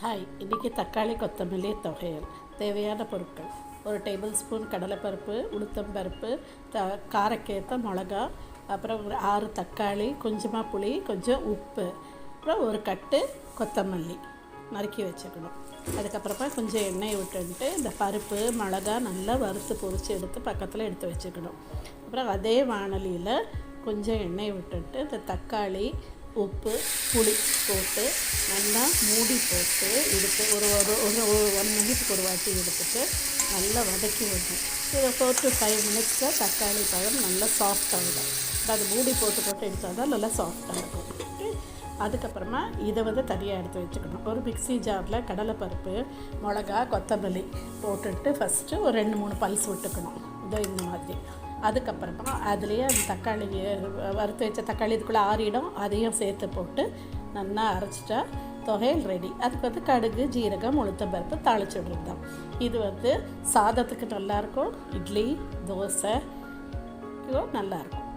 Hi, இன்றைக்கி தக்காளி கொத்தமல்லி தொகையல். தேவையான பொருட்கள்: ஒரு டேபிள் ஸ்பூன் கடலைப்பருப்பு, உளுத்தம்பருப்பு, காரக்கேற்ற மிளகா, அப்புறம் ஒரு 6 தக்காளி, கொஞ்சமாக புளி, கொஞ்சம் உப்பு, அப்புறம் ஒரு கட்டு கொத்தமல்லி நறுக்கி வச்சுக்கணும். அதுக்கப்புறமா கொஞ்சம் எண்ணெய் விட்டுன்ட்டு இந்த பருப்பு மிளகா நல்லா வறுத்து பொரித்து எடுத்து பக்கத்தில் எடுத்து வச்சுக்கணும். அப்புறம் அதே வாணலியில் கொஞ்சம் எண்ணெய் விட்டுட்டு இந்த தக்காளி, உப்பு, புளி போட்டு நல்லா மூடி போட்டு எடுத்து ஒரு ஒரு ஒரு 1 மினிட்டுக்கு ஒரு வாட்டி எடுத்துட்டு நல்லா வதக்கி விடணும். ஒரு 4 to 5 மினிட்ஸில் தக்காளி பழம் நல்லா சாஃப்டாகிடும். அது மூடி போட்டு எடுத்தால் தான் நல்லா சாஃப்டாக இருக்கும். அதுக்கப்புறமா இதை தனியாக எடுத்து வச்சுக்கணும். ஒரு மிக்ஸி ஜாரில் கடலைப்பருப்பு, மிளகா, கொத்தமல்லி போட்டுட்டு ஃபஸ்ட்டு ஒரு 2-3 பல்ஸ் விட்டுக்கணும். இந்த மாதிரி. அதுக்கப்புறமா அதுலேயே அந்த தக்காளி வறுத்து வச்ச தக்காளி இதுக்குள்ளே ஆறிடும், அதையும் சேர்த்து போட்டு நல்லா அரைச்சிட்டா தொகையல் ரெடி. அதுக்கு கடுகு, ஜீரகம், உளுத்தம்பருப்பு தாளிச்சு விடுறது தான். இது சாதத்துக்கு நல்லாயிருக்கும், இட்லி, தோசை நல்லாயிருக்கும்.